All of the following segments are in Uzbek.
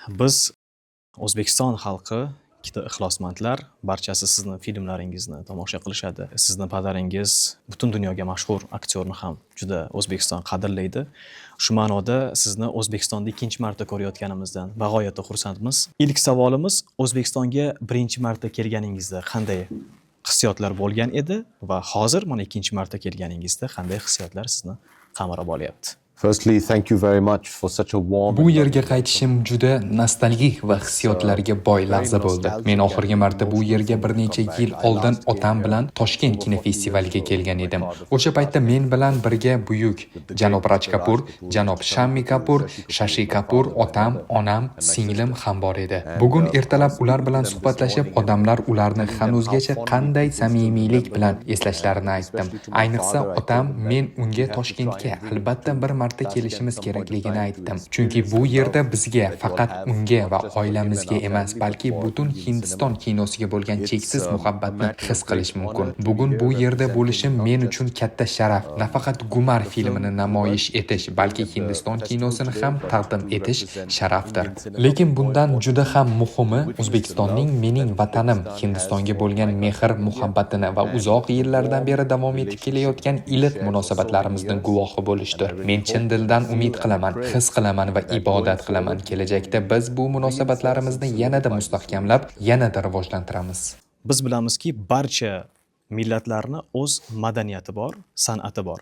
Biz O'zbekiston xalqi ikkita ixlosmandlar, barchasi sizni filmlaringizni tomosha qilishadi. Sizni padaringiz butun dunyoga mashhur aktyorni ham juda O'zbekiston qadrlaydi. Shu ma'noda sizni O'zbekistonda ikkinchi marta ko'rayotganimizdan bag'oyatda xursandmiz. Ilk savolimiz, O'zbekistonga birinchi marta kelganingizda qanday hissiyotlar bo'lgan edi va hozir mana ikkinchi marta kelganingizda qanday hissiyotlar sizni qamrab olyapti? Firstly, thank you very much for such a warm. Bu yerga qaytishim juda nostalgik va hissiyotlarga boy lahza bo'ldi. Men oxirgi marta bu yerga bir necha yil oldin otam bilan Toshkent kinofestivaliga kelgan edim. O'sha paytda men bilan birga buyuk janob Raj Kapur, janob Shammi Kapur, Shashi Kapur, otam, onam, singlim ham bor edi. Bugun ertalab ular bilan suhbatlashib, odamlar ularni hanuzgacha qanday samimiylik bilan eslashlarini aytdim. Ayniqsa otam men unga Toshkentga albatta bir marta kelishimiz kerakligini aytdim. Chunki bu yerda bizga faqat unga va oilamizga emas, balki butun Hindiston kinosiga bo'lgan cheksiz muhabbatni his qilish mumkin. Bugun bu yerda bo'lishim men uchun katta sharaf. Nafaqat Gumar filmini namoyish etish, balki Hindiston kinosini ham taqdim etish sharafdir. Lekin bundan juda ham muhimi O'zbekistonning mening vatanim Hindistonga bo'lgan mehr muhabbatini va uzoq yillardan beri davom etib kelayotgan iliq munosabatlarimizning guvohi bo'lishdir. Men chin dildan umid qilaman, his qilaman va ibodat qilaman. Kelajakda biz bu munosabatlarimizni yanada mustahkamlab, yanada rivojlantiramiz. Biz bilamizki, barcha millatlarning o'z madaniyati bor, san'ati bor.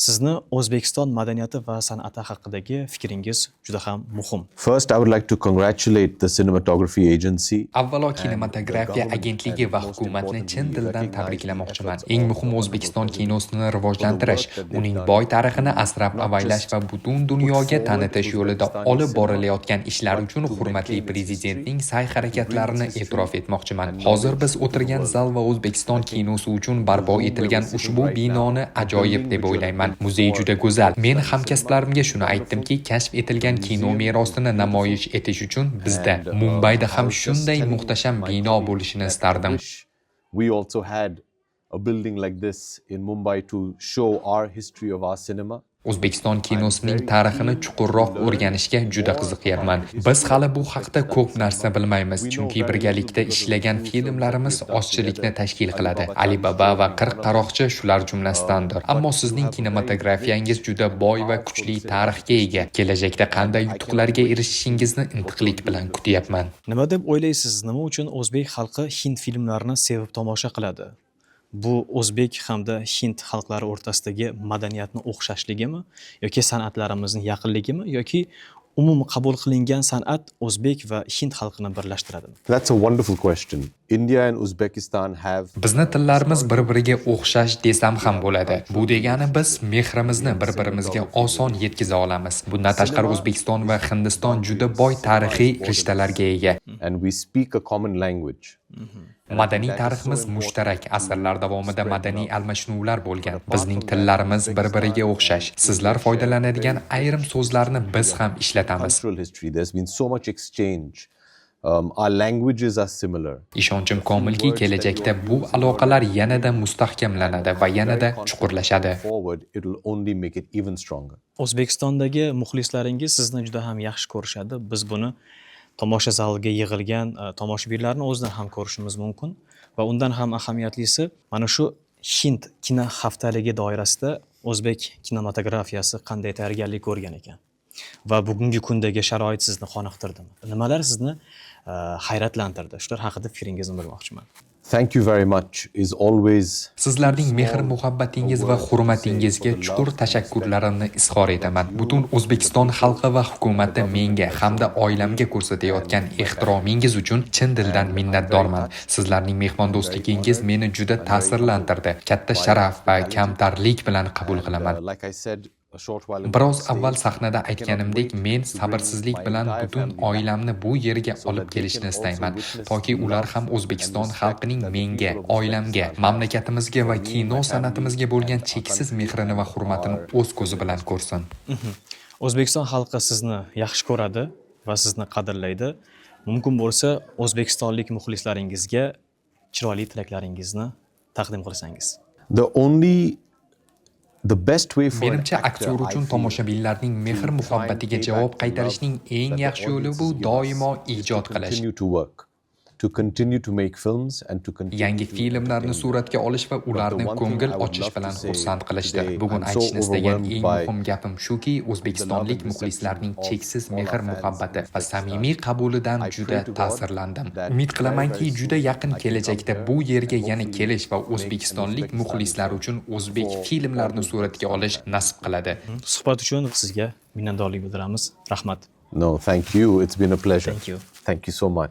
Sizni O'zbekiston madaniyati va san'ati haqidagi fikringiz juda ham muhim. First, I would like to congratulate the Cinematography Agency. Avvalo kinematografiya agentligi va hukumatni chin dildan tabriklamoqchiman. Eng muhim O'zbekiston kinosini rivojlantirish, uning boy tarixini asrab-avaylash va butun dunyoga tanitish yo'lida olib borilayotgan ishlar uchun hurmatli prezidentning sa'y-harakatlarini e'tirof etmoqchiman. Hozir biz o'tirgan zal va O'zbekiston kinosi uchun barpo etilgan ushbu binoni ajoyib deb o'ylayman. Muzey juda go'zal. Men hamkasblarimga shuni aytdimki, kashf etilgan kino merosini namoyish etish uchun bizda Mumbayda ham shunday muhtasham bino bo'lishini istardim. We also had a building like this in Mumbai to show our history of our cinema. O'zbekiston kinosining tarixini chuqurroq o'rganishga juda qiziqyapman. Biz hali bu haqda ko'p narsa bilmaymiz, chunki birgalikda ishlagan filmlarimiz ozchilikni tashkil qiladi. Alibaba va 40 qaroqchi shular jumlasidandir. Ammo sizning kinematografiyangiz juda boy va kuchli tarixga ega. Kelajakda qanday yutuqlarga erishishingizni intiqlik bilan kutyapman. Nima deb o'ylaysiz, nima uchun o'zbek xalqi hind filmlarini sevib tomosha qiladi? Bu o'zbek hamda hind xalqlari o'rtasidagi madaniyatni o'xshashligimi yoki san'atlarimizning yaqinligimi yoki umumiy qabul qilingan san'at o'zbek va hind xalqini birlashtiradimi? That's a wonderful question. India and Uzbekistan have Bizni tillarimiz bir-biriga o'xshash desam ham bo'ladi. Bu degani biz mehrimizni bir-birimizga oson yetkiza olamiz. Bundan tashqari O'zbekiston va Hindiston juda boy tarixiy rishtalarga ega. and we speak a common language. Madaniy tariximiz mushtarak, asrlar davomida madaniy almashinuvlar bo'lgan. Bizning tillarimiz bir-biriga o'xshash. Sizlar foydalanadigan ayrim so'zlarni biz ham ishlatamiz. Cultural history, there's been so much exchange. Our languages are similar. Ishonchim komilki, kelajakda bu aloqalar yanada mustahkamlanadi va yanada chuqurlashadi. Forward, it'll only make it even stronger. O'zbekistondagi muxlislaringiz sizni juda ham yaxshi ko'rishadi. Biz buni tomosha zaliga yig'ilgan tomoshabinlarni o'zidan ham ko'rishimiz mumkin va undan ham ahamiyatlisi mana shu Hind kino haftaligi doirasida o'zbek kinematografiyasi qanday tayyorgarlik ko'rgan ekan va bugungi kundagi sharoit sizni qoniqtirdimi? Nimalar sizni hayratlantirdi? Shular haqida fikringizni bilmoqchiman. Thank you very much is always Sizlarning mehr muhabbatingiz va hurmatingizga chuqur tashakkurlarimni izhor etaman. Butun O'zbekiston xalqi va hukumati menga hamda oilamga ko'rsatayotgan ehtiromingiz uchun chin dildan minnatdorman. Sizlarning mehmondo'stligingiz meni juda ta'sirlantirdi. Katta sharaf va kamtarlik bilan qabul qilaman. like I said a short while ago. Biroz avval sahnada aytganimdek, men sabrsizlik bilan butun oilamni bu yerga olib kelishni istayman, toki ular ham O'zbekiston xalqining menga, oilamga, mamlakatimizga va kino san'atimizga bo'lgan cheksiz mehrini va hurmatini o'z ko'zi bilan ko'rsin. O'zbekiston xalqi sizni yaxshi ko'radi va sizni qadrlaydi. Mumkin bo'lsa, o'zbekistonlik The best way for an Menimcha actor, aktyor I uchun feel, tomoshabinlarning mehr muhabbatiga javob qaytarishning eng yaxshi yo'li bu doimo ijod qilish. continue to work, to continue to make films and to continue Yangi to filmlarni entertain suratga olish va ularni one thing ko'ngil I would ochish love to bilan say xursand qilishdir. today, Bugun I'm so aytishni istagan overwhelmed eng by muhim gapim shuki, O'zbekistonlik the love and muxlislarning reception of cheksiz all our mehr fans muhabbati in va Uzbekistan. samimiy qabulidan I juda pray to God ta'sirlandim. that Umid qilamanki, very, very juda soon yaqin I can kelajakda come bu there yerga and yana hopefully kelish va make an o'zbekistonlik Uzbekistan muxlislar uchun o'zbek for filmlarini all suratga olish nasib qiladi. Suhbat uchun sizga minnatdorlik bildiramiz. Rahmat. No, thank you. It's been a pleasure. Thank you. Thank you so much.